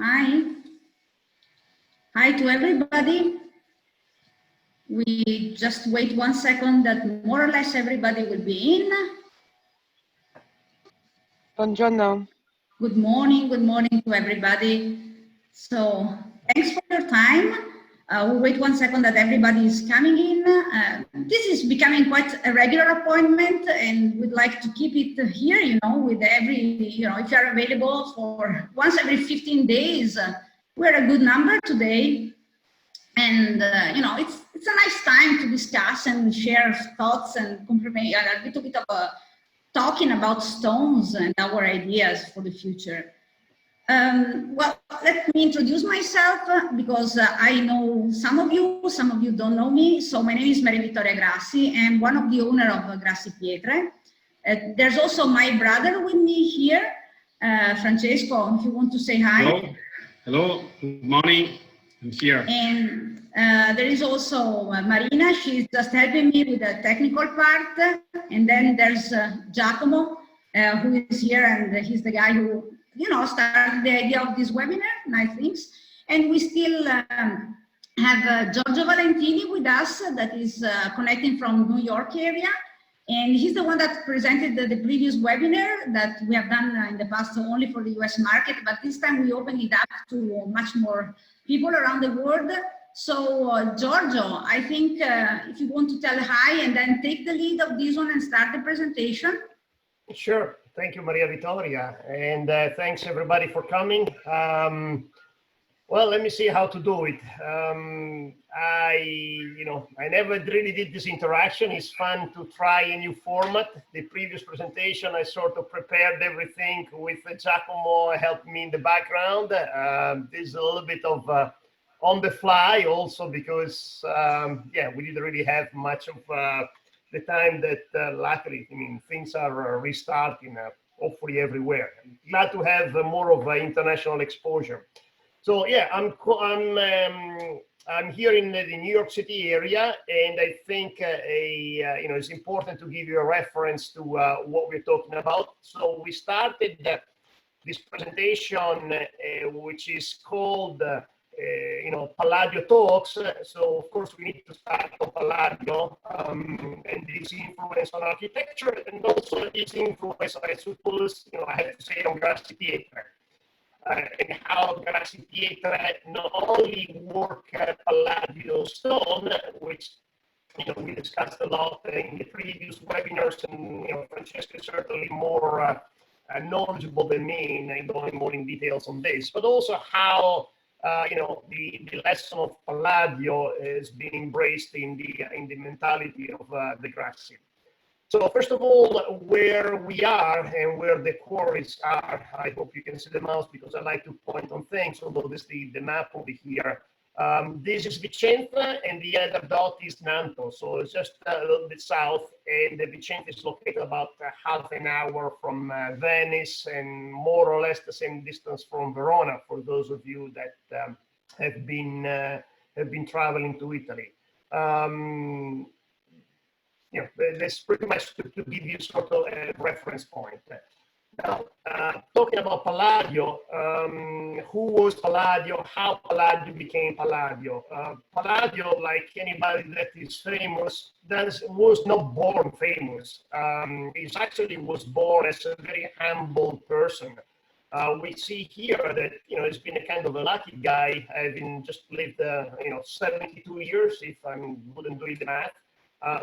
Hi. Hi to everybody. We just wait 1 second that more or less everybody will be in. Buongiorno. Good morning to everybody. So thanks for your time. We'll wait 1 second that everybody is coming in. This is becoming quite a regular appointment and we'd like to keep it here, with every, if you're available for once every 15 days. We're a good number today. And, it's a nice time to discuss and share thoughts and a little bit of talking about stones and our ideas for the future. Well, let me introduce myself because I know some of you don't know me. So my name is Mariavittoria Grassi. I'm one of the owners of Grassi Pietre. There's also my brother with me here, Francesco, if you want to say hi. Hello, good morning. I'm here. And there is also Marina. She's just helping me with the technical part. And then there's Giacomo, who is here, and he's the guy who, started the idea of this webinar, nice things. And we still have Giorgio Valentini with us that is connecting from New York area. And he's the one that presented the previous webinar that we have done in the past only for the US market, but this time we opened it up to much more people around the world. So Giorgio, I think if you want to tell hi and then take the lead of this one and start the presentation. Sure. Thank you, Mariavittoria, and thanks everybody for coming. Well, let me see how to do it. I never really did this interaction. It's fun to try a new format. The previous presentation, I sort of prepared everything with Giacomo helping me in the background. This is a little bit of on the fly also because, we didn't really have much of the time that luckily, things are restarting hopefully everywhere. I'm glad to have more of an international exposure. So yeah, I'm here in the New York City area, and I think it's important to give you a reference to what we're talking about. So we started this presentation, which is called Palladio Talks. So of course we need to start on Palladio and its influence on architecture, and also its influence, I suppose, I have to say, on Grassi Pietre. And how Grassi Pietre not only work Palladio stone, which we discussed a lot in the previous webinars, and Francesco is certainly more knowledgeable than me in going more in details on this, but also how the lesson of Palladio is being embraced in the mentality of the Grassi. So first of all, where we are and where the quarries are, I hope you can see the mouse because I like to point on things, although this is the map over here. This is Vicenza and the other dot is Nanto. So it's just a little bit south, and the Vicenza is located about half an hour from Venice and more or less the same distance from Verona for those of you that have been traveling to Italy. That's pretty much to give you sort of a reference point. Now, talking about Palladio, who was Palladio, how Palladio became Palladio. Palladio, like anybody that is famous, was not born famous. He actually was born as a very humble person. We see here that, he's been a kind of a lucky guy, having just lived, 72 years, if I wouldn't do the math.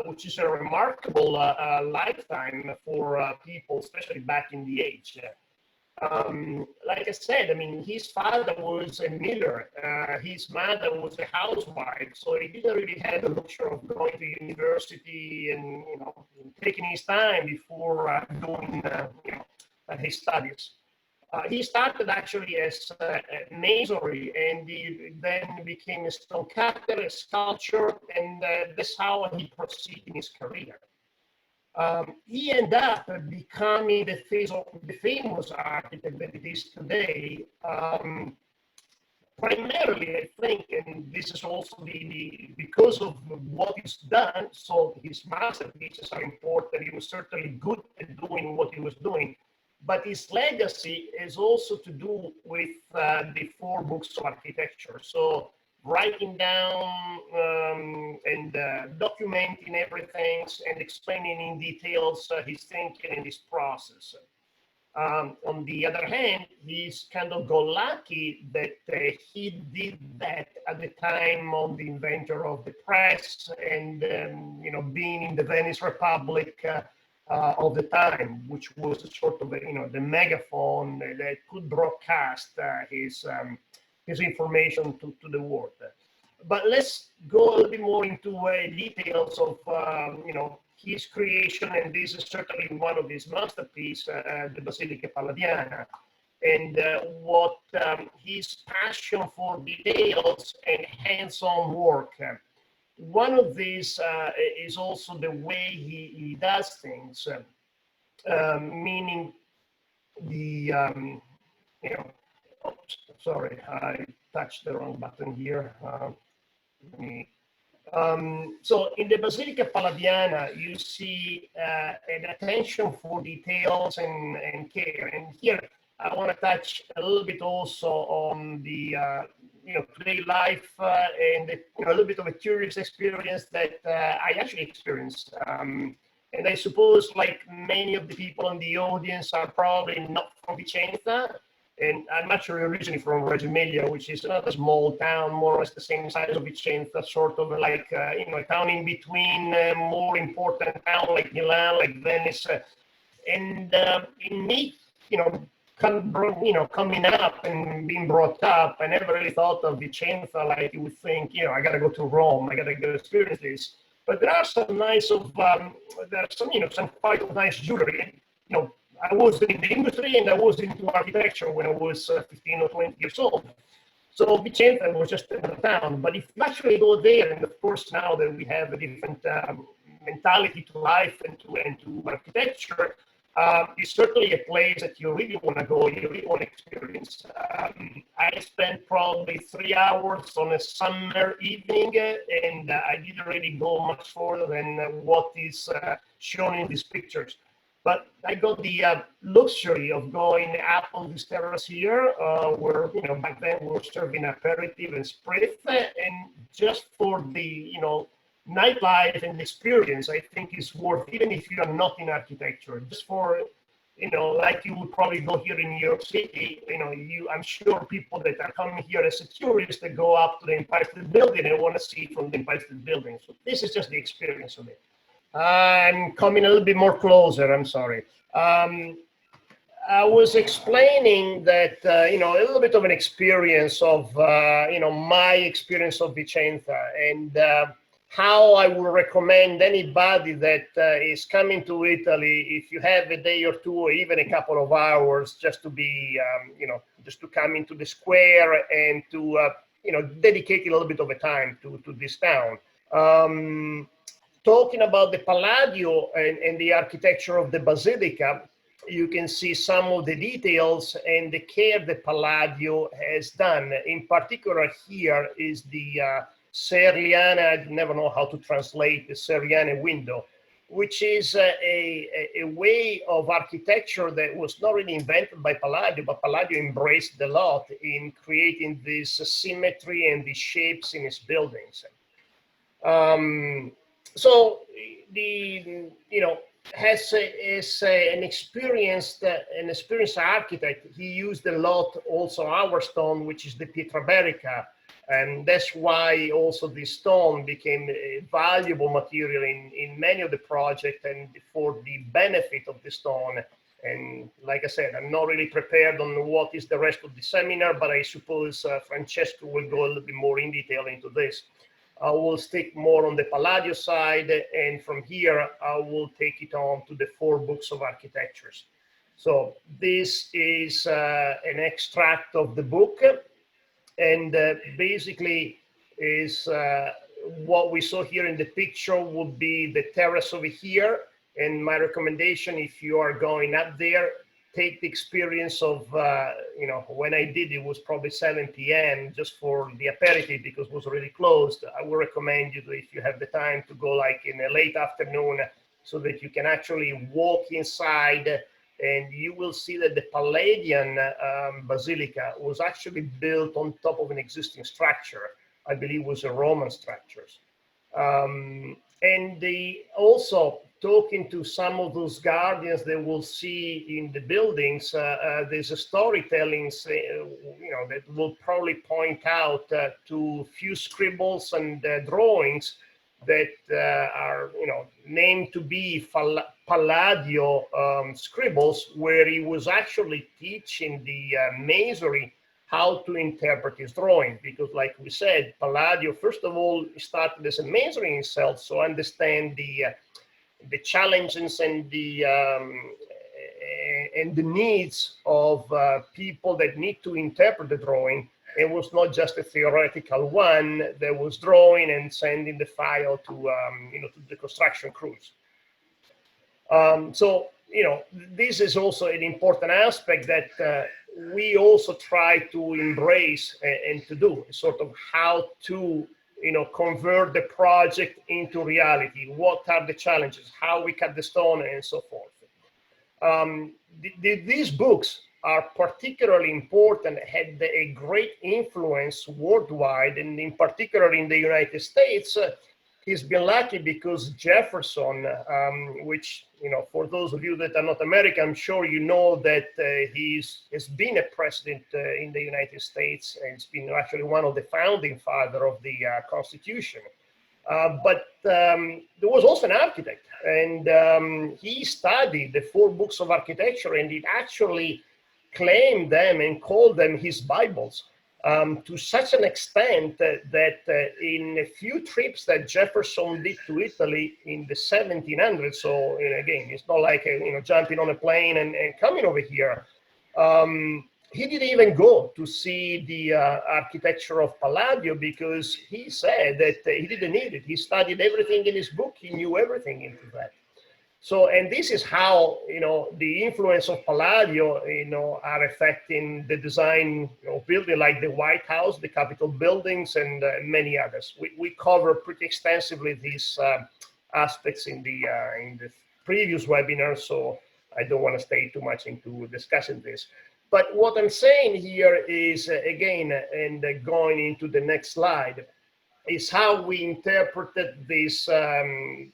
Which is a remarkable lifetime for people, especially back in the age. Like I said, his father was a miller, his mother was a housewife, so he didn't really have the luxury of going to university and taking his time before doing his studies. He started actually as masonry, and he then became a stone cutter, a sculptor, and that's how he proceeded in his career. He ended up becoming the famous architect that it is today. Primarily, I think, and this is also because of what he's done. So his masterpieces are important. He was certainly good at doing what he was doing. But his legacy is also to do with the books of architecture. So writing down and documenting everything and explaining in details his thinking and his process. On the other hand, he's kind of got lucky that he did that at the time of the inventor of the press and, being in the Venice Republic of the time, which was sort of, the megaphone that could broadcast his information to the world. But let's go a little bit more into details of, his creation, and this is certainly one of his masterpieces, the Basilica Palladiana, and what his passion for details and hands-on work. One of these is also the way he does things, meaning the, oops, sorry, I touched the wrong button here. So in the Basilica Palladiana, you see an attention for details and care. And here I want to touch a little bit also on the today life and a little bit of a curious experience that I actually experienced. And I suppose, like many of the people in the audience, are probably not from Vicenza. And I'm actually originally from Reggio Emilia, which is another small town, more or less the same size of Vicenza, sort of like, a town in between more important town like Milan, like Venice. And in me, coming up and being brought up, I never really thought of Vicenza like you would think, I got to go to Rome, I got to go experience this. But there are some nice some quite nice jewelry, I was in the industry and I was into architecture when I was 15 or 20 years old. So Vicenza was just another town. But if you actually go there, and of course now that we have a different mentality to life and to architecture, it's certainly a place that you really want to go, you really want to experience. I spent probably 3 hours on a summer evening, and I didn't really go much further than what is shown in these pictures. But I got the luxury of going up on this terrace here, where, back then we were serving aperitif and spritz, and just for the, nightlife and experience, I think is worth, even if you are not in architecture, just for, like you would probably go here in New York City, I'm sure people that are coming here as a tourist, that go up to the Empire State Building and want to see from the Empire State Building. So this is just the experience of it. I'm coming a little bit more closer, I'm sorry. I was explaining that, a little bit of an experience of, my experience of Vicenza, and how I would recommend anybody that is coming to Italy, if you have a day or two, or even a couple of hours, just to be, just to come into the square and to, dedicate a little bit of a time to this town. Talking about the Palladio and the architecture of the Basilica, you can see some of the details and the care that Palladio has done. In particular, here is the Serliana, I never know how to translate the Serliana window, which is a way of architecture that was not really invented by Palladio, but Palladio embraced a lot in creating this symmetry and these shapes in his buildings. So the as an experienced architect, he used a lot also our stone, which is the Pietra Berica, and that's why also this stone became a valuable material in many of the projects and for the benefit of the stone. And like I said, I'm not really prepared on what is the rest of the seminar, but I suppose Francesco will go a little bit more in detail into this. I will stick more on the Palladio side, and from here, I will take it on to the 4 books of architectures. So this is an extract of the book, and basically is what we saw here in the picture would be the terrace over here. And my recommendation, if you are going up there, take the experience of, when I did, it was probably 7 p.m. just for the aperitif because it was already closed. I would recommend you to, if you have the time, to go like in a late afternoon so that you can actually walk inside and you will see that the Palladian basilica was actually built on top of an existing structure. I believe was a Roman structures. And they also talking to some of those guardians that we'll see in the buildings, there's a storytelling, that will probably point out to few scribbles and drawings that are, named to be Palladio scribbles, where he was actually teaching the masonry how to interpret his drawing, because like we said, Palladio, first of all, started as a masonry himself, so understand the challenges and the needs of people that need to interpret the drawing. It was not just a theoretical one that was drawing and sending the file to to the construction crews. So this is also an important aspect that we also try to embrace and to do, sort of how to convert the project into reality. What are the challenges? How we cut the stone and so forth. These books are particularly important, had a great influence worldwide, and in particular in the United States. He's been lucky because Jefferson, which, for those of you that are not American, I'm sure you know that has been a president in the United States, and it's been actually one of the founding father of the Constitution. But there was also an architect, and he studied the 4 books of architecture, and he actually claimed them and called them his Bibles. To such an extent that in a few trips that Jefferson did to Italy in the 1700s, so again, it's not like jumping on a plane and coming over here. He didn't even go to see the architecture of Palladio, because he said that he didn't need it. He studied everything in his book. He knew everything into that. So, and this is how, the influence of Palladio, are affecting the design of building like the White House, the Capitol buildings, and many others. We cover pretty extensively these aspects in the previous webinar, so I don't want to stay too much into discussing this. But what I'm saying here is, again, and going into the next slide, is how we interpreted this,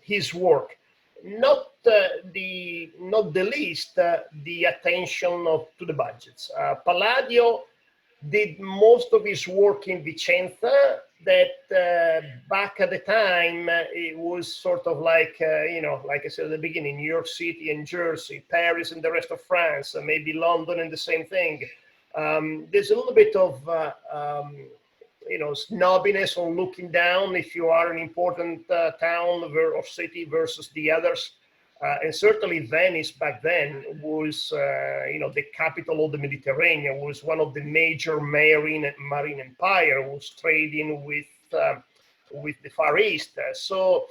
his work. Not the least the attention to the budgets. Palladio did most of his work in Vicenza, that back at the time it was sort of like like I said at the beginning, New York City and Jersey, Paris and the rest of France, maybe London and the same thing. There's a little bit of snobbiness on looking down if you are an important town or city versus the others. And certainly Venice back then was, the capital of the Mediterranean, was one of the major marine empire, was trading with the Far East. So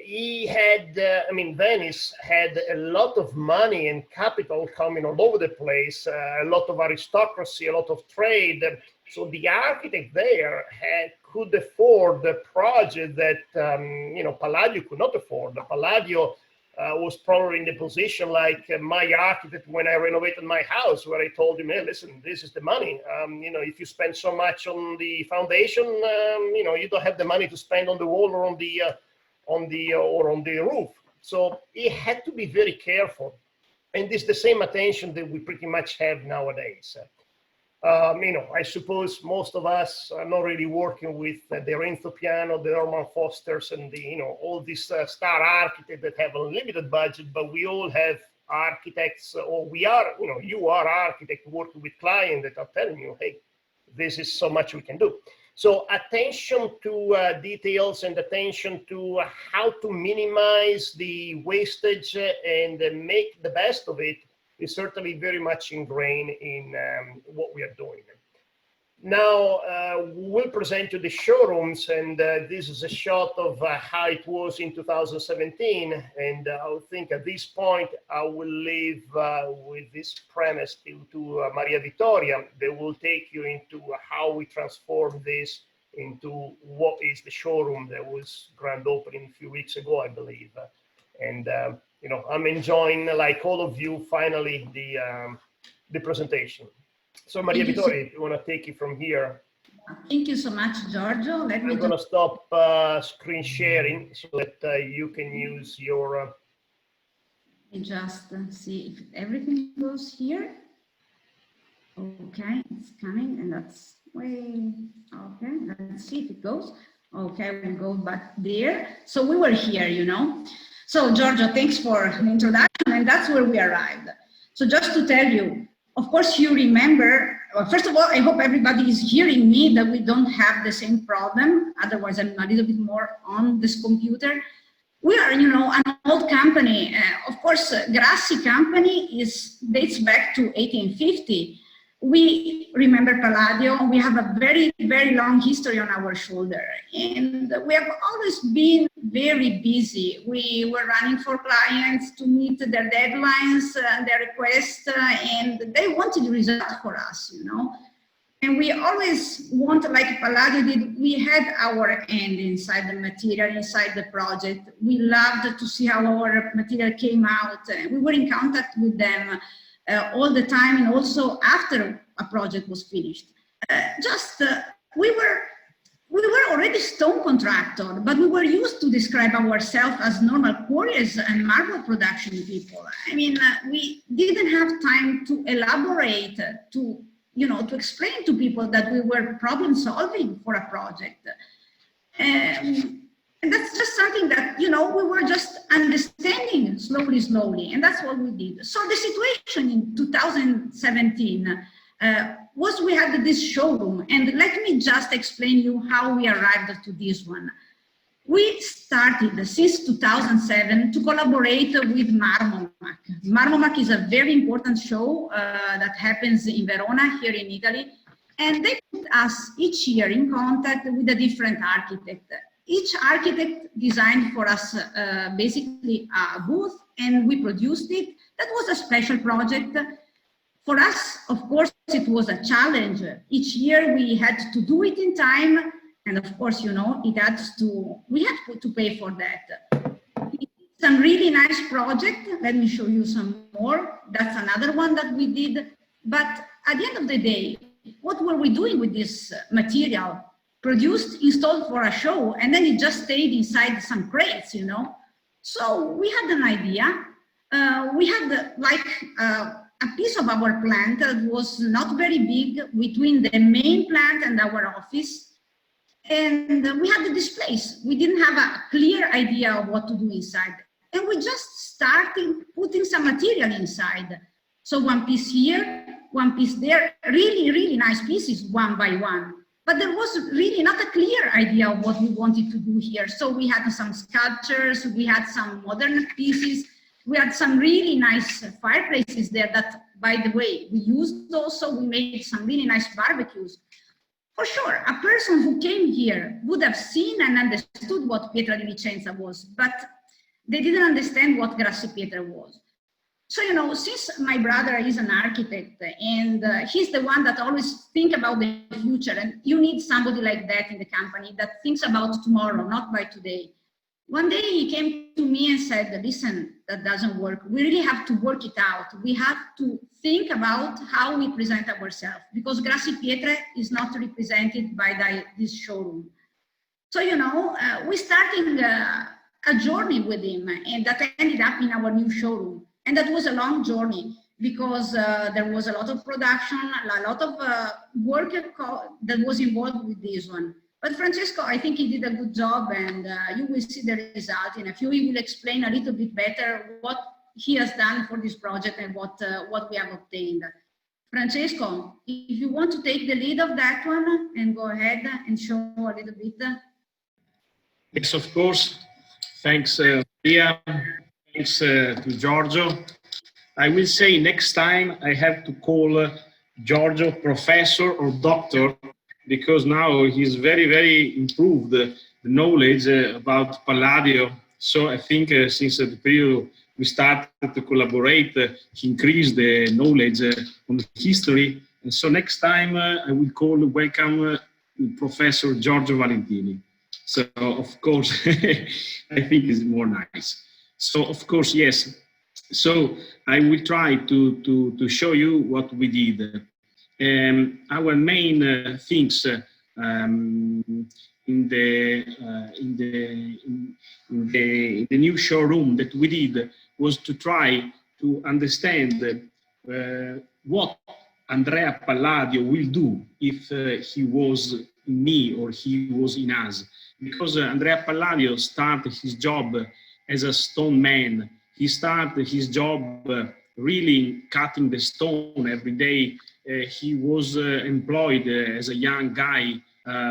he had, Venice had a lot of money and capital coming all over the place, a lot of aristocracy, a lot of trade. So the architect there could afford the project that, Palladio could not afford. Palladio was probably in the position like my architect when I renovated my house, where I told him, hey, listen, this is the money. If you spend so much on the foundation, you don't have the money to spend on the wall or on the roof. So he had to be very careful. And it's the same attention that we pretty much have nowadays. I suppose most of us are not really working with the Renzo Piano, the Norman Fosters, and all these star architects that have a limited budget, but we all have architects, or we are, you are architect working with clients that are telling you, hey, this is so much we can do. So attention to details and attention to how to minimize the wastage and make the best of it is certainly very much ingrained in what we are doing. Now, we'll present you the showrooms, and this is a shot of how it was in 2017. And I think at this point, I will leave with this premise to Mariavittoria. They will take you into how we transform this into what is the showroom that was grand opening a few weeks ago, I believe. And you know, I'm enjoying, like all of you, finally the presentation. So Mariavittoria, if you want to take it from here. Thank you so much, Giorgio. I'm going to stop screen sharing so that you can use your... Let me just see if everything goes here. Okay, it's coming, and that's way, okay, let's see if it goes. Okay, we'll go back there. So we were here, you know. So Giorgio, thanks for the introduction, and that's where we arrived. So just to tell you, of course, you remember, well, first of all, I hope everybody is hearing me, that we don't have the same problem. Otherwise, I'm a little bit more on this computer. We are, you know, an old company. Of course, Grassi company dates back to 1850. We remember Palladio. We have a very, very long history on our shoulder. And we have always been very busy. We were running for clients to meet their deadlines and their requests, and they wanted results for us, you know. And we always want, like Palladio did, we had our hand inside the material, inside the project. We loved to see how our material came out. We were in contact with them all the time, and also after a project was finished. We were already stone contractor, but we were used to describe ourselves as normal quarries and marble production people. I mean, we didn't have time to elaborate, to explain to people that we were problem solving for a project. And that's just something that, you know, we were just understanding slowly, and that's what we did. So the situation in 2017 was we had this showroom, and let me just explain you how we arrived to this one. We started since 2007 to collaborate with Marmomac. Marmomac is a very important show that happens in Verona, here in Italy, and they put us each year in contact with a different architect. Each architect designed for us basically a booth, and we produced it. That was a special project. For us, of course, it was a challenge. Each year we had to do it in time, and of course, you know, we had to pay for that. It's a really nice project. Let me show you some more. That's another one that we did. But at the end of the day, what were we doing with this material? Produced, installed for a show, and then it just stayed inside some crates, you know. So we had an idea. We had a piece of our plant that was not very big between the main plant and our office. And we had the displays. We didn't have a clear idea of what to do inside. And we just started putting some material inside. So one piece here, one piece there, really, really nice pieces, one by one. But there was really not a clear idea of what we wanted to do here. So we had some sculptures, we had some modern pieces, we had some really nice fireplaces there that, by the way, we used also. We made some really nice barbecues. For sure, a person who came here would have seen and understood what Pietra di Vicenza was, but they didn't understand what Grassi Pietre was. So, you know, since my brother is an architect and he's the one that always thinks about the future, and you need somebody like that in the company that thinks about tomorrow, not by today. One day he came to me and said, listen, that doesn't work. We really have to work it out. We have to think about how we present ourselves, because Grassi Pietre is not represented by this showroom. So, you know, we started a journey with him, and that ended up in our new showroom. And that was a long journey because there was a lot of production, a lot of work that was involved with this one. But Francesco, I think he did a good job, and you will see the result in a few. He will explain a little bit better what he has done for this project and what we have obtained. Francesco, if you want to take the lead of that one and go ahead and show a little bit. Yes, of course. Thanks, Maria. Thanks to Giorgio. I will say next time I have to call Giorgio professor or doctor, because now he's very, very improved the knowledge about Palladio. So I think since the period we started to collaborate, he increased the knowledge on the history. And so next time I will welcome Professor Giorgio Valentini. So of course, I think it's more nice. So of course, yes. So I will try to show you what we did. Our main things in the new showroom that we did was to try to understand what Andrea Palladio will do if he was in me or he was in us. Because Andrea Palladio started his job as a stone man. He started his job really cutting the stone every day. He was employed as a young guy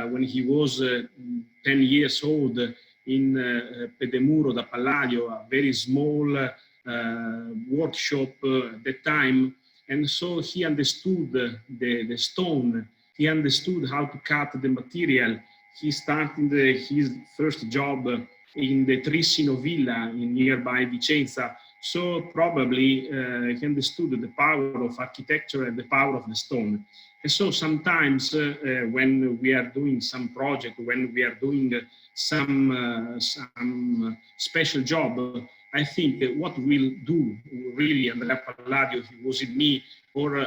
when he was 10 years old in Pedemuro da Palladio, a very small workshop at that time. And so he understood the stone. He understood how to cut the material. He started his first job in the Trissino Villa in nearby Vicenza. So probably he understood the power of architecture and the power of the stone. And so sometimes when we are doing some project, when we are doing some special job, I think what we'll do really, Andrea Palladio, he was in me, or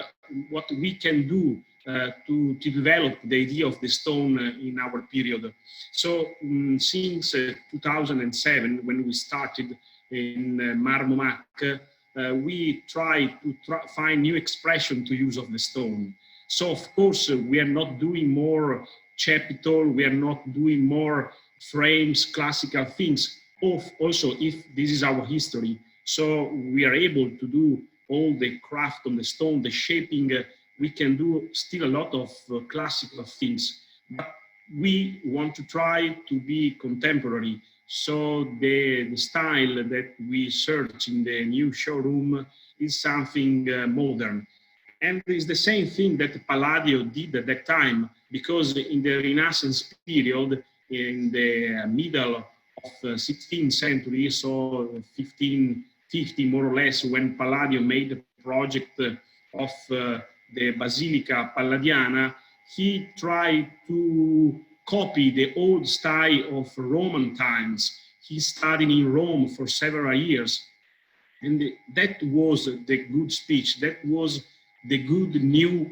what we can do to develop the idea of the stone in our period. So since 2007, when we started in Marmomac, we try to find new expression to use of the stone. So of course, we are not doing more chapitol, we are not doing more frames, classical things. Also, if this is our history, so we are able to do all the craft on the stone, the shaping, we can do still a lot of classical things, but we want to try to be contemporary. So the style that we search in the new showroom is something modern. And it's the same thing that Palladio did at that time, because in the Renaissance period, in the middle of 16th century, so 1550 more or less, when Palladio made the project of the Basilica Palladiana, he tried to copy the old style of Roman times. He studied in Rome for several years. And that was the good speech, that was the good new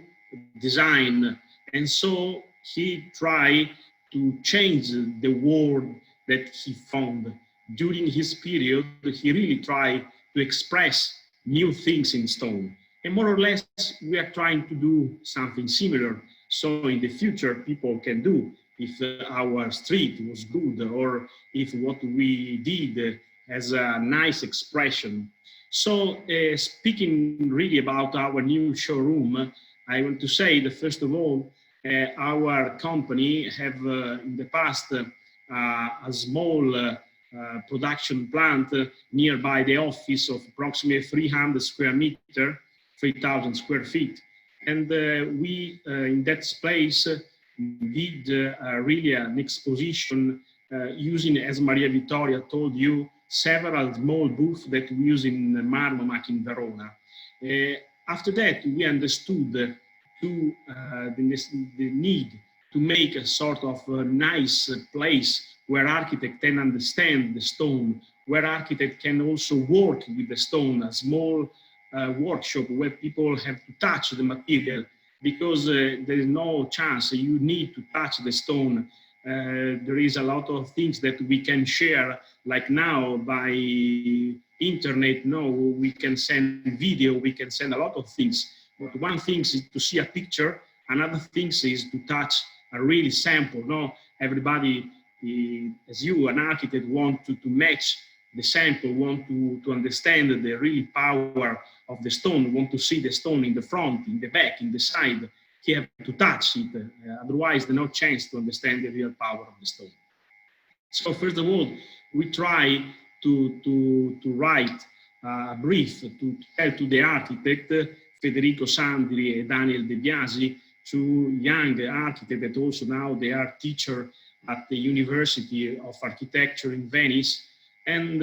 design. And so he tried to change the world that he found. During his period, he really tried to express new things in stone. And more or less, we are trying to do something similar. So in the future, people can do, if our street was good, or if what we did has a nice expression. So speaking really about our new showroom, I want to say that first of all, our company have in the past a small production plant nearby the office of approximately 300 square meter, 3,000 square feet. And we, in that space, did really an exposition using, as Mariavittoria told you, several small booths that we use in Marmomac in Verona. After that, we understood the need to make a sort of nice place where architect can understand the stone, where architect can also work with the stone, a small workshop where people have to touch the material, because there is no chance you need to touch the stone. There is a lot of things that we can share, like now by internet. No, we can send video, we can send a lot of things. But one thing is to see a picture, another thing is to touch a really sample. No, everybody, as you, an architect, want to match the sample, want to understand the really power of the stone, want to see the stone in the front, in the back, in the side. You have to touch it, otherwise there's no chance to understand the real power of the stone. So first of all, we try to write a brief to tell to the architect, Federico Sandri and Daniel Debiasi, two young architects that also now they are teachers at the University of Architecture in Venice. And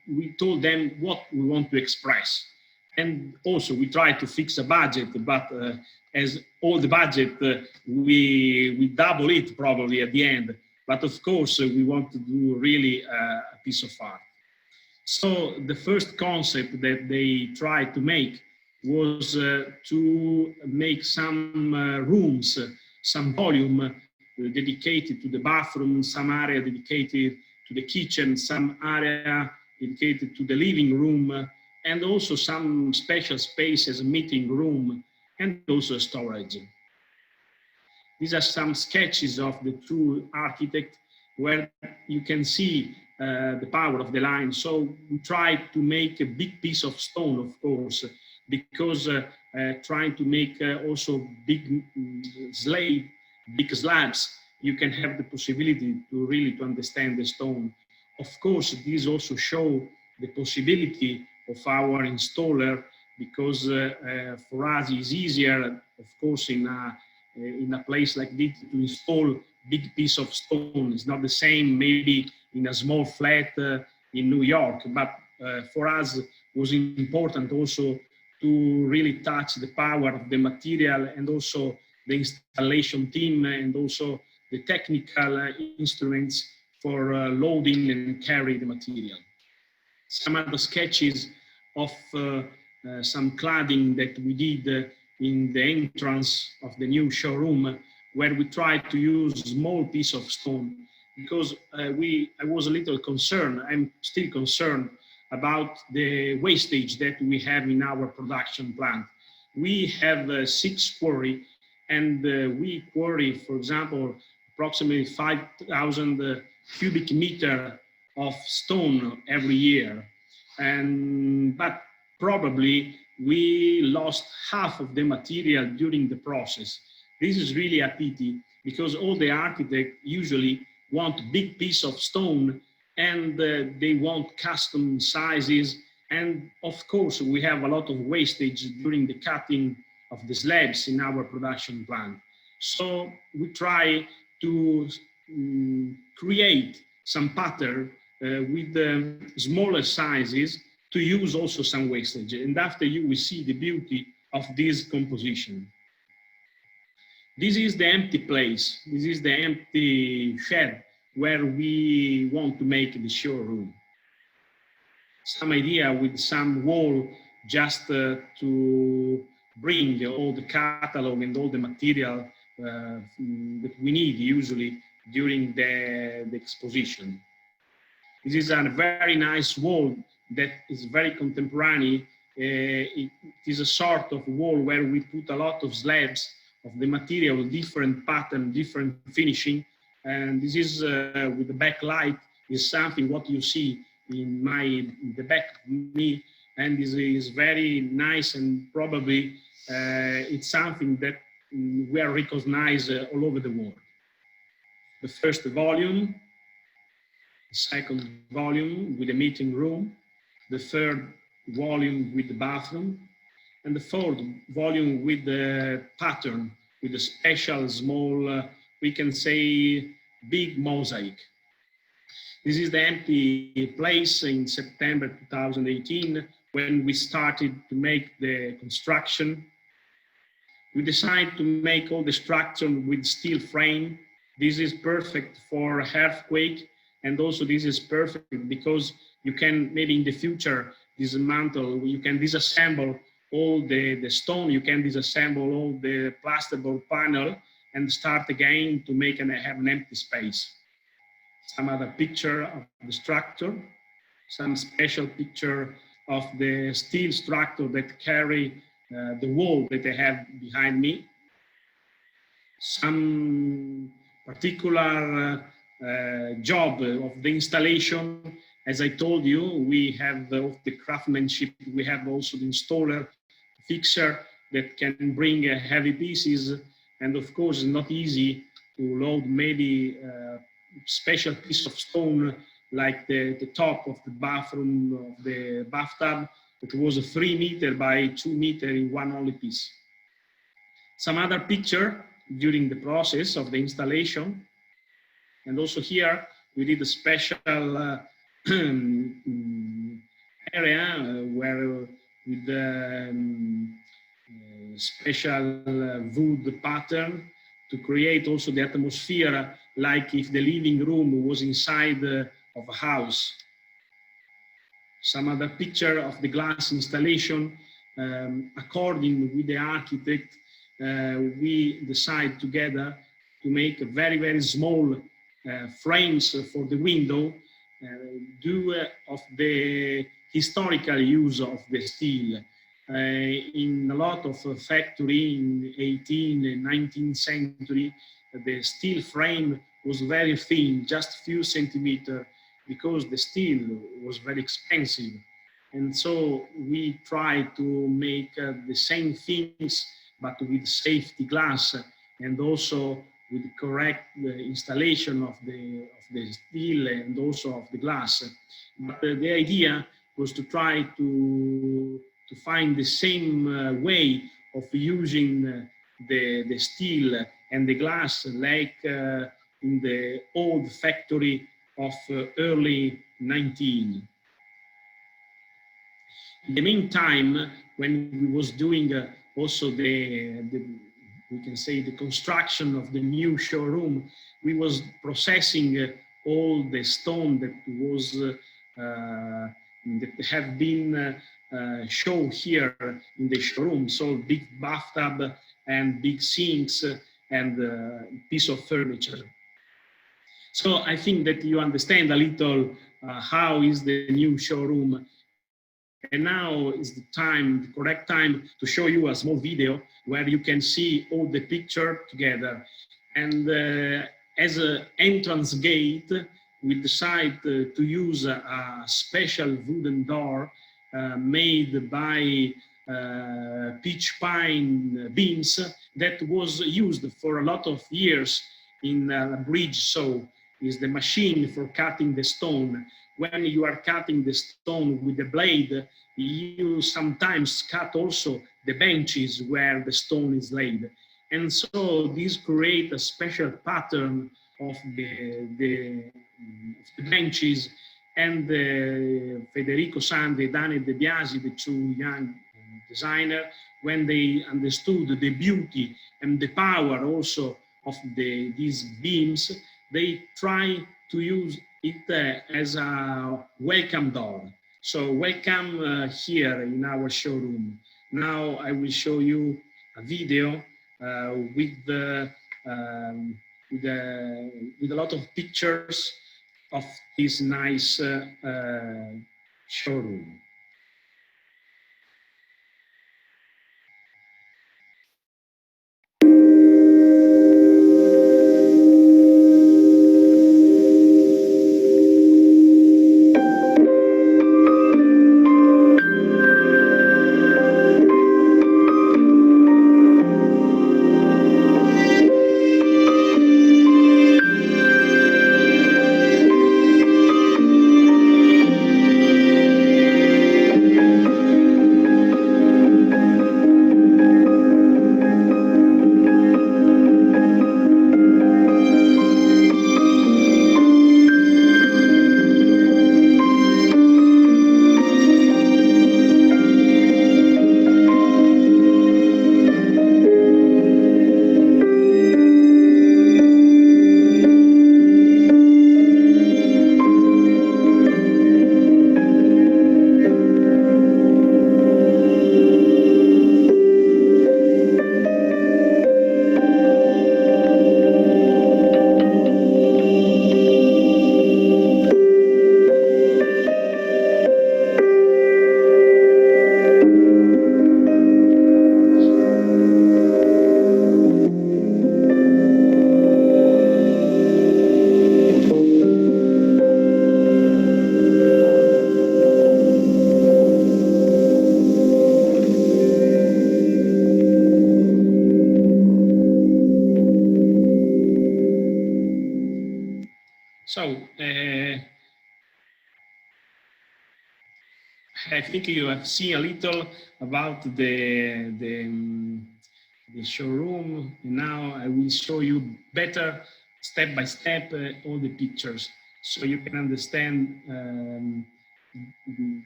we told them what we want to express. And also we try to fix a budget, but as all the budget, we double it probably at the end. But of course, we want to do really a piece of art. So the first concept that they tried to make was to make some rooms, some volume dedicated to the bathroom, some area dedicated to the kitchen, some area dedicated to the living room, and also some special spaces, meeting room, and also storage. These are some sketches of the two architects where you can see the power of the line. So we tried to make a big piece of stone, of course, because trying to make also big big slabs, you can have the possibility to really to understand the stone. Of course, these also show the possibility of our installer, because for us it's easier, of course, in a place like this to install big piece of stone. It's not the same maybe in a small flat in New York, but for us it was important also to really touch the power of the material, and also the installation team, and also the technical instruments for loading and carry the material. Some other sketches of some cladding that we did in the entrance of the new showroom, where we tried to use small piece of stone, because I was a little concerned, I'm still concerned about the wastage that we have in our production plant. We have 6 quarry, and we quarry, for example, approximately 5,000 cubic meter of stone every year. But probably we lost half of the material during the process. This is really a pity, because all the architects usually want big piece of stone, and they want custom sizes. And of course, we have a lot of wastage during the cutting of the slabs in our production plant. So we try to create some pattern with smaller sizes to use also some wastage. And after you will see the beauty of this composition. This is the empty place. This is the empty shed where we want to make the showroom. Some idea with some wall just to bring all the catalog and all the material that we need usually during the exposition. This is a very nice wall that is very contemporary. It is a sort of wall where we put a lot of slabs of the material, different pattern, different finishing. And this is with the backlight is something what you see in the back of me, and this is very nice, and probably it's something that we are recognized all over the world. The first volume, the second volume with the meeting room, the third volume with the bathroom, and the fourth volume with the pattern, with the special small, we can say, big mosaic. This is the empty place in September 2018, when we started to make the construction. We decided to make all the structure with steel frame. This is perfect for earthquake, and also this is perfect because you can maybe in the future dismantle, you can disassemble all the stone, you can disassemble all the plasterboard panel and start again to make have an empty space. Some other picture of the structure, some special picture of the steel structure that carry the wall that I have behind me. Some particular job of the installation. As I told you, we have the craftsmanship, we have also the installer, fixer that can bring heavy pieces, and of course it's not easy to load maybe special piece of stone like the top of the bathroom, of the bathtub, that was a 3 meter by 2 meter in one only piece. Some other picture during the process of the installation, and also here we did a special area where with the special wood pattern to create also the atmosphere, like if the living room was inside of a house. some other picture of the glass installation. According with the architect, we decide together to make a very, very small frames for the window due of the historical use of the steel. In a lot of factory in 18th and 19th century, the steel frame was very thin, just few centimeters, because the steel was very expensive. And so we try to make the same things, but with safety glass and also with correct installation of the steel and also of the glass. But the idea was to try to find the same way of using the steel and the glass like in the old factory of early 19. In the meantime, when we was doing also we can say the construction of the new showroom, we was processing all the stone that was that have been shown here in the showroom. So big bathtub and big sinks and piece of furniture. So I think that you understand a little how is the new showroom. And now is the time, the correct time, to show you a small video where you can see all the picture together. And as an entrance gate, we decide to use a special wooden door made by peach pine beams that was used for a lot of years in a bridge saw. Is the machine for cutting the stone. When you are cutting the stone with the blade, you sometimes cut also the benches where the stone is laid. And so this creates a special pattern of the benches. And Federico Sandri, Daniel Debiasi, the two young designers, when they understood the beauty and the power also of these beams, they try to use it as a welcome door. So welcome here in our showroom. Now I will show you a video with a lot of pictures of this nice showroom. So I think you have seen a little about the showroom. Now I will show you better, step by step, all the pictures, so you can understand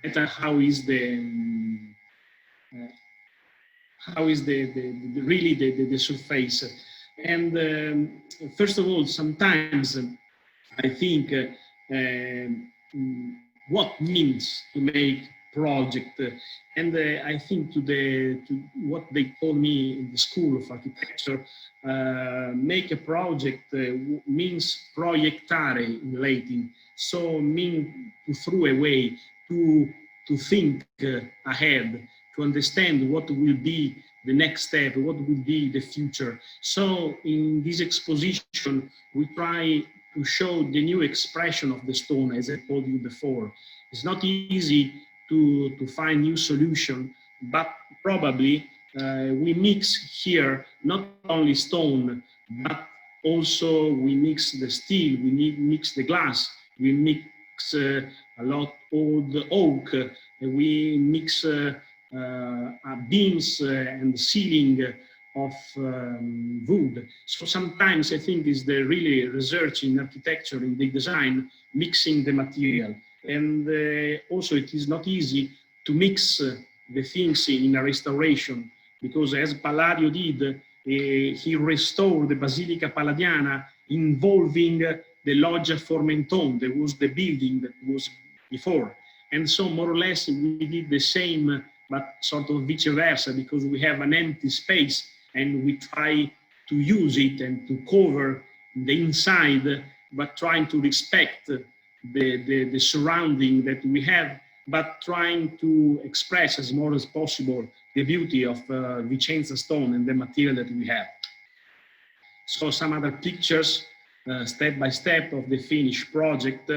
better how is the really the surface. And first of all, sometimes I think what means to make project. And I think to what they told me in the school of architecture, make a project means proiettare in Latin. So mean to throw away, to think ahead, to understand what will be the next step, what will be the future. So in this exposition, we try to show the new expression of the stone, as I told you before. It's not easy to find new solution, but probably we mix here not only stone, but also we mix the steel, we mix the glass, we mix a lot of the oak, we mix beams and ceiling of wood. So sometimes I think is the really research in architecture, in the design, mixing the material. And also it is not easy to mix the things in a restoration, because as Palladio did, he restored the Basilica Palladiana involving the Loggia Formenton, that was the building that was before. And so more or less we did the same, but sort of vice versa, because we have an empty space and we try to use it and to cover the inside, but trying to respect the surrounding that we have, but trying to express as more as possible the beauty of Vicenza stone and the material that we have. So some other pictures, step by step, of the finished project.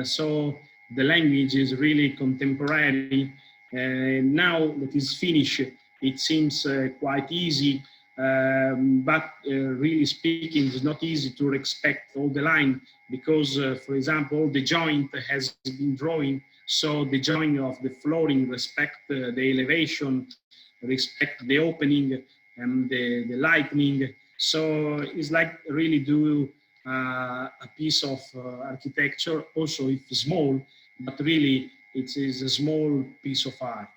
So the language is really contemporary. Now that is finished, it seems quite easy, but really speaking, it's not easy to respect all the line, because, for example, the joint has been drawing, so the joint of the flooring respect the elevation, respect the opening and the lightning. So it's like really do a piece of architecture, also if small, but really it is a small piece of art.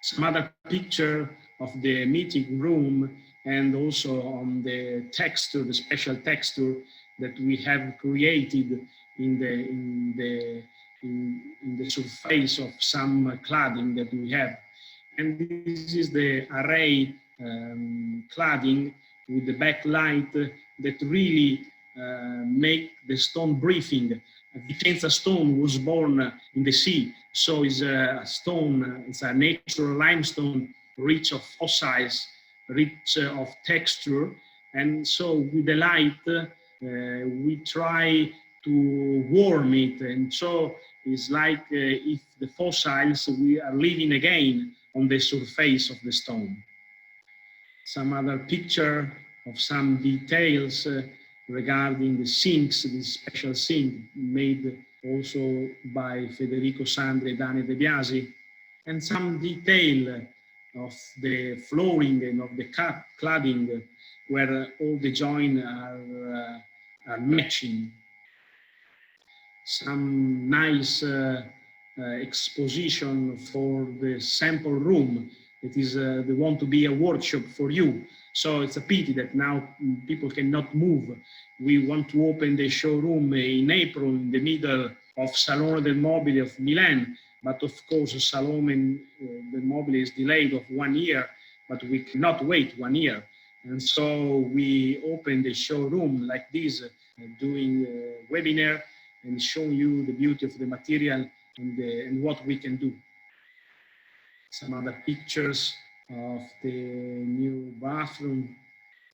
Some other picture of the meeting room, and also on the texture, the special texture that we have created in the surface of some cladding that we have. And this is the array cladding with the backlight that really make the stone breathing. Vicenza stone was born in the sea, so it's a stone, it's a natural limestone, rich of fossils, rich of texture. And so with the light, we try to warm it. And so it's like if the fossils, we are living again on the surface of the stone. Some other picture of some details regarding the sinks, this special sink made also by Federico Sandri and Daniel Debiasi, and some detail of the flooring and of the cladding, where all the joints are matching. Some nice exposition for the sample room. It is they want to be a workshop for you. So it's a pity that now people cannot move. We want to open the showroom in April in the middle of Salone del Mobile of Milan, but of course Salone del Mobile is delayed of 1 year, but we cannot wait 1 year. And so we open the showroom like this, doing a webinar and showing you the beauty of the material and what we can do. Some other pictures of the new bathroom,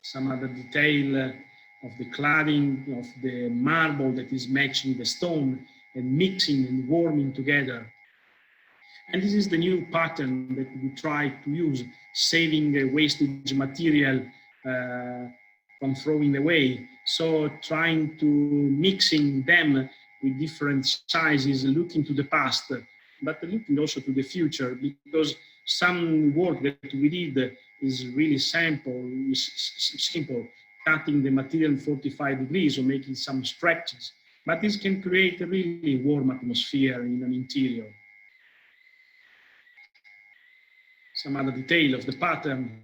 some other detail of the cladding, of the marble that is matching the stone and mixing and warming together. And this is the new pattern that we try to use, saving wastage material from throwing away. So trying to mixing them with different sizes, looking to the past, but looking also to the future, because some work that we did is really simple, cutting the material in 45 degrees or making some stretches, but this can create a really warm atmosphere in an interior. Some other detail of the pattern.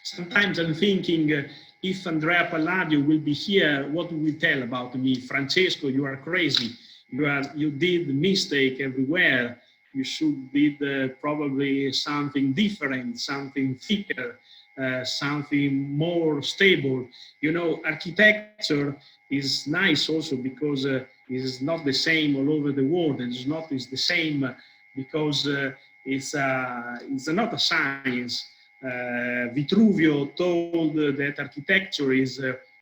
Sometimes I'm thinking if Andrea Palladio will be here, what will we tell about me? Francesco, you are crazy. You did mistake everywhere. You should did probably something different, something thicker, something more stable. You know, architecture is nice also because it's not the same all over the world, and it's the same because it's not a science. Vitruvio told that architecture is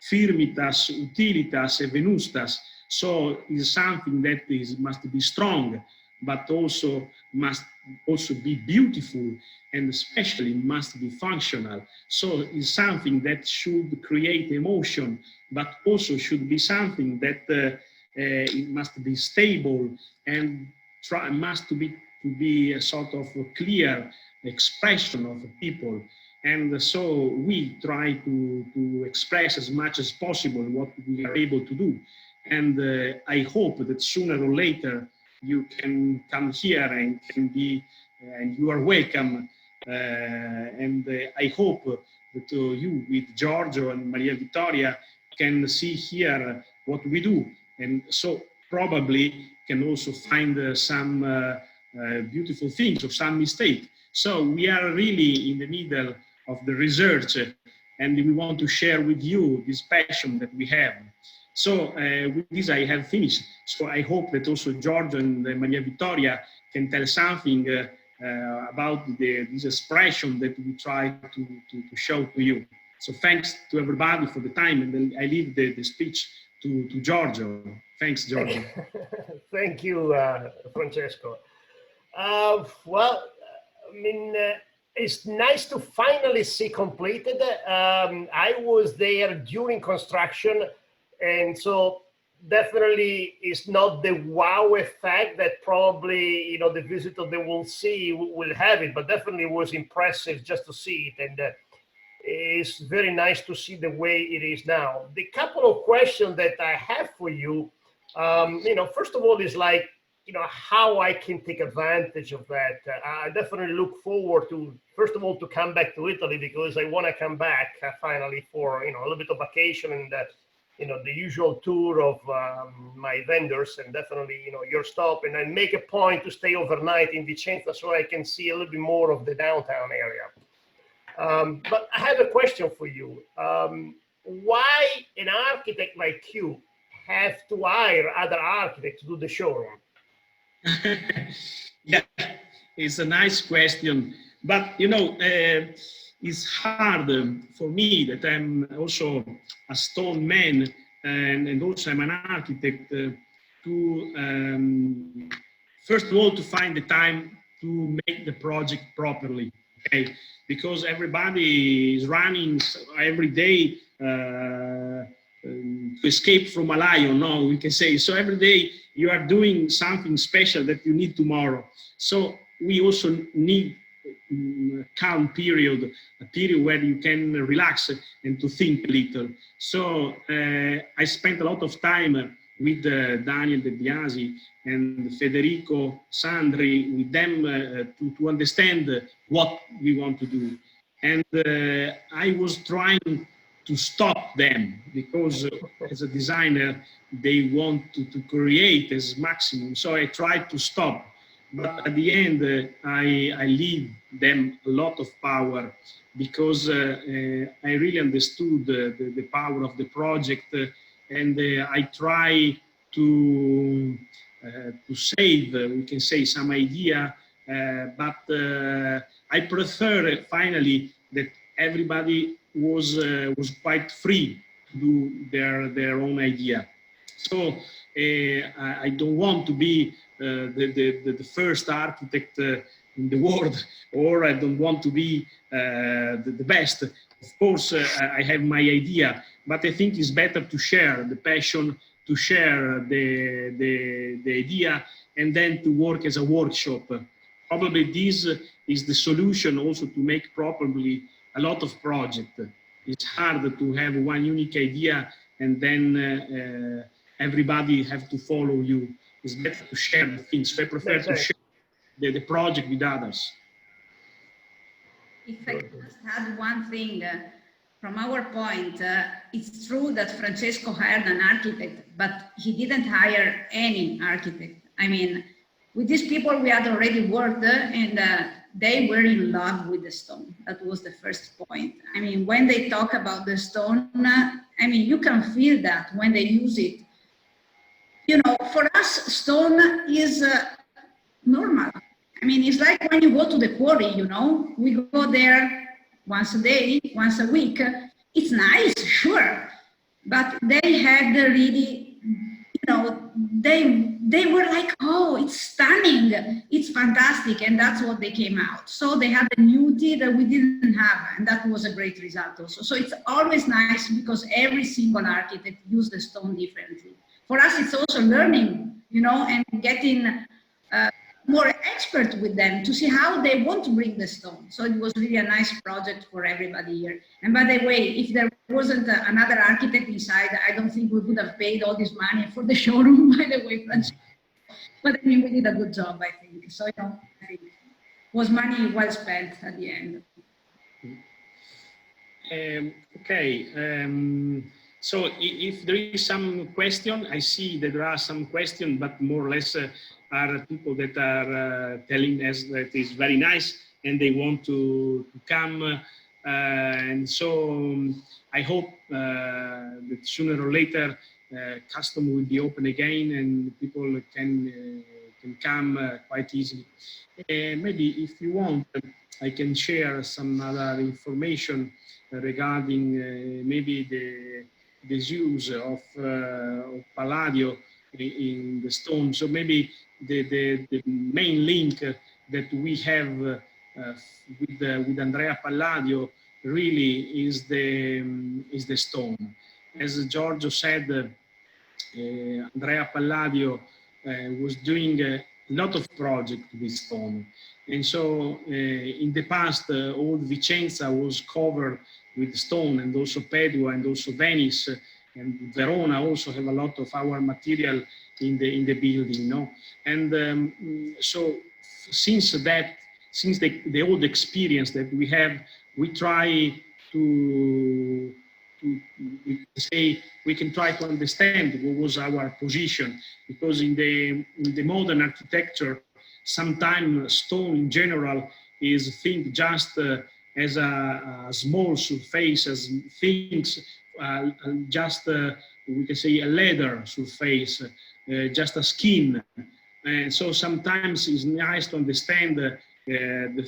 firmitas, utilitas, et venustas. So it's something that must be strong, but also must also be beautiful, and especially must be functional. So it's something that should create emotion, but also should be something that it must be stable and must be a sort of a clear expression of the people. And so we try to express as much as possible what we are able to do. And I hope that sooner or later you can come here and can be, and you are welcome. And I hope that you with Giorgio and Mariavittoria can see here what we do. And so probably can also find some beautiful things or some mistake. So we are really in the middle of the research, and we want to share with you this passion that we have. So with this I have finished. So I hope that also Giorgio and Mariavittoria can tell something about this expression that we try to show to you. So thanks to everybody for the time, and then I leave the speech to Giorgio. Thanks, Giorgio. Thank you, Francesco. Well, I mean, it's nice to finally see completed. I was there during construction, and so definitely it's not the wow effect that probably, you know, the visitor they will see will have it, but definitely was impressive just to see it. And it's very nice to see the way it is now. The couple of questions that I have for you, you know, first of all is like, you know, how I can take advantage of that. I definitely look forward to, first of all, to come back to Italy, because I want to come back finally for, you know, a little bit of vacation and, you know, the usual tour of my vendors, and definitely, you know, your stop. And I make a point to stay overnight in Vicenza so I can see a little bit more of the downtown area. But I have a question for you. Why an architect like you have to hire other architects to do the showroom? Yeah, it's a nice question, but you know, it's hard for me that I'm also a stone man and also I'm an architect to first of all to find the time to make the project properly, okay? Because everybody is running every day to escape from a lion, no, we can say. So every day you are doing something special that you need tomorrow. So we also need a calm period, a period where you can relax and to think a little. So I spent a lot of time with Daniel Debiasi and Federico Sandri, with them to understand what we want to do. And I was trying to stop them, because as a designer, they want to create as maximum. So I tried to stop. But at the end, I leave them a lot of power, because I really understood the power of the project, and I try to save, we can say, some idea, but I prefer finally that everybody was quite free to do their own idea. So I don't want to be the first architect in the world, or I don't want to be the best. Of course, I have my idea, but I think it's better to share the passion, to share the idea, and then to work as a workshop. Probably this is the solution also to make properly a lot of projects. It's hard to have one unique idea and then everybody have to follow you. It's better to share the things. So I prefer to share the project with others. If I could just add one thing, from our point, it's true that Francesco hired an architect, but he didn't hire any architect. I mean, with these people we had already worked, and they were in love with the stone. That was the first point. I mean, when they talk about the stone, I mean, you can feel that when they use it. You know, for us, stone is normal. I mean, it's like when you go to the quarry, you know, we go there once a day, once a week. It's nice, sure, but they had really, you know, they were like, oh, it's stunning, it's fantastic, and that's what they came out. So they had the beauty that we didn't have, and that was a great result also. So it's always nice because every single architect used the stone differently. For us, it's also learning, you know, and getting more expert with them to see how they want to bring the stone. So it was really a nice project for everybody here. And by the way, if there wasn't another architect inside, I don't think we would have paid all this money for the showroom, by the way, Francesco. But I mean, we did a good job, I think. So, you know, I think it was money well spent at the end. So if there is some question, I see that there are some questions, but more or less are people that are telling us that it's very nice and they want to come. And so I hope that sooner or later custom will be open again and people can come quite easily. Maybe if you want, I can share some other information regarding maybe the use of Palladio in the stone. So maybe the main link that we have with ANDREA Palladio really is the stone. As Giorgio said, ANDREA Palladio was doing a lot of projects with stone. And so in the past, all Vicenza was covered with stone, and also Padua and also Venice and Verona also have a lot of our material in the building, no? And so since the old experience that we have, we try to say we can try to understand what was our position, because in the modern architecture, sometimes stone in general is think just as a small surface, as things just we can say a leather surface, just a skin. And so sometimes it's nice to understand the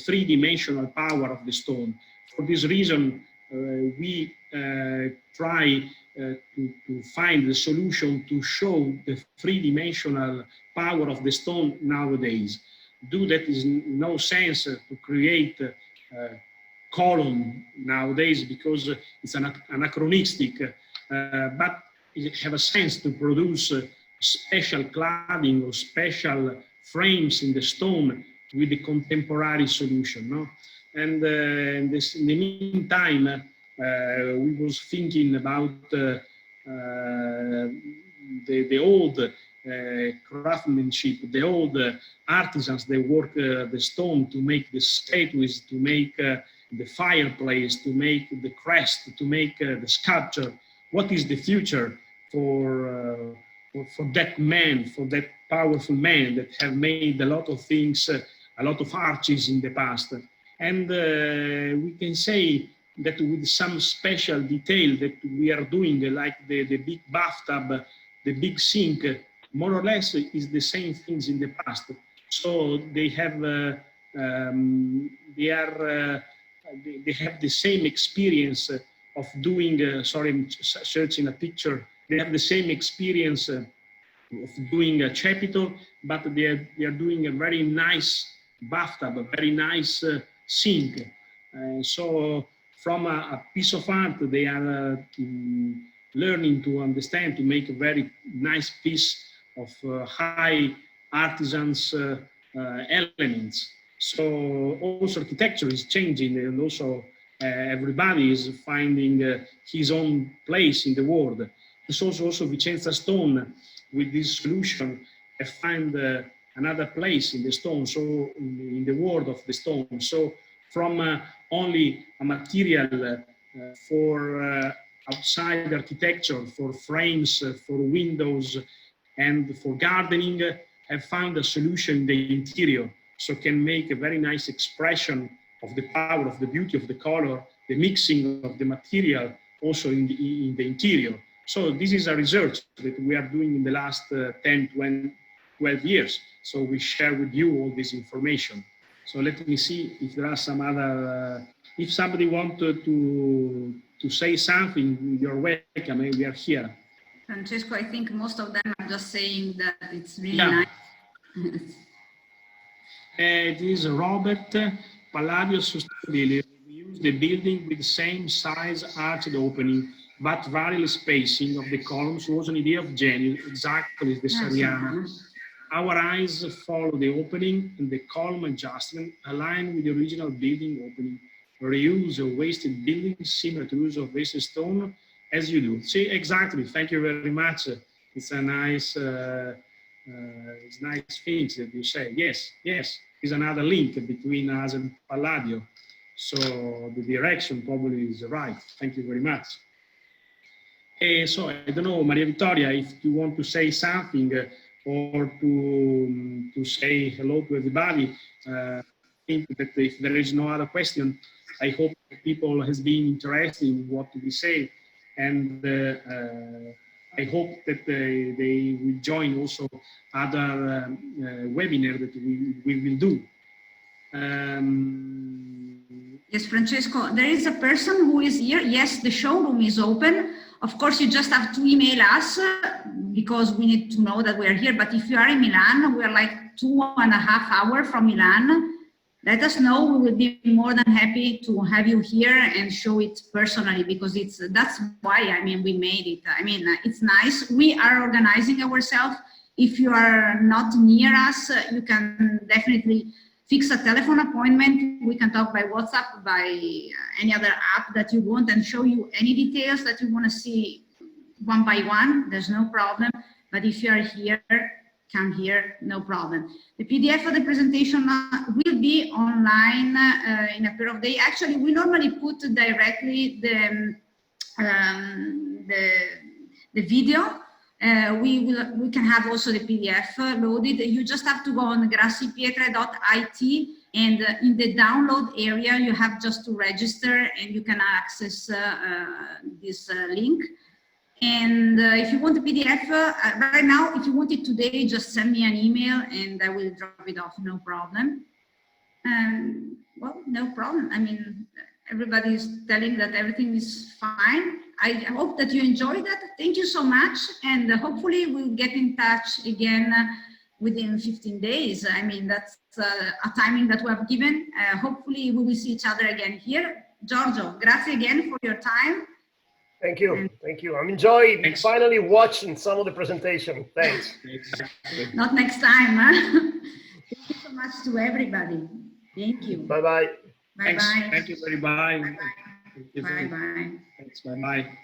three-dimensional power of the stone. For this reason, we try to find the solution to show the three-dimensional power of the stone nowadays. Do that is no sense to create column nowadays because it's anachronistic, but it have a sense to produce special cladding or special frames in the stone with the contemporary solution, no? And in the meantime, we was thinking about the old craftsmanship, the old artisans, they work the stone to make the statues, to make the fireplace, to make the crest, to make the sculpture. What is the future for that man, for that powerful man that have made a lot of things, a lot of arches in the past? And we can say that with some special detail that we are doing, like the big bathtub, the big sink, more or less is the same things in the past. So they have they have the same experience of doing. Sorry, I'm searching a picture. They have the same experience of doing a chapiteau, but they are doing a very nice bathtub, a very nice sink. So from a piece of art, they are learning to understand, to make a very nice piece of high artisans elements. So also architecture is changing, and also everybody is finding his own place in the world. So also Vicenza stone, with this solution, I find another place in the stone, so in the world of the stone. So from only a material for outside architecture, for frames, for windows, and for gardening, have found a solution in the interior, so can make a very nice expression of the power, of the beauty of the color, the mixing of the material also in the interior. So this is a research that we are doing in the last 10, 12 years. So we share with you all this information. So let me see if there are some other, if somebody wanted to say something, you're welcome, we are here. Francesco, I think most of them are just saying that it's really Yeah. nice. It is Robert Palladio Sustainability. We use the building with the same size arched opening, but variable spacing of the columns was an idea of genius, exactly the Sariana. Our eyes follow the opening and the column adjustment align with the original building opening. Reuse of wasted buildings similar to use of wasted stone as you do. See, exactly. Thank you very much. It's a nice, it's nice things that you say. Yes, yes. Is another link between us and Palladio. So the direction probably is right. Thank you very much. So I don't know, Mariavittoria, if you want to say something or to say hello to everybody. I think that if there is no other question, I hope that people has been interested in what we say, and I hope that they will join also other webinar that we will do. Yes, Francesco, there is a person who is here. Yes, the showroom is open. Of course, you just have to email us because we need to know that we are here. But if you are in Milan, we are like 2.5 hours from Milan. Let us know. We will be more than happy to have you here and show it personally, because that's why, I mean, we made it. I mean, it's nice. We are organizing ourselves. If you are not near us, you can definitely fix a telephone appointment. We can talk by WhatsApp, by any other app that you want, and show you any details that you want to see one by one. There's no problem. But if you are here, come here, no problem. The PDF of the presentation will be online in a pair of days. Actually, we normally put directly the video. We can have also the PDF loaded. You just have to go on grassipietre.it, and in the download area, you have just to register and you can access this link. And if you want the PDF right now, if you want it today, just send me an email and I will drop it off, no problem. Well, no problem. I mean, everybody is telling that everything is fine. I hope that you enjoyed that. Thank you so much. And hopefully we'll get in touch again within 15 days. I mean, that's a timing that we have given. Hopefully we will see each other again here. Giorgio, grazie again for your time. Thank you. Thank you. I'm enjoying finally watching some of the presentation. Thanks. Not next time. Huh? Thank you so much to everybody. Thank you. Bye-bye. Bye-bye. Thank you very much. Bye-bye. Thanks. Bye-bye.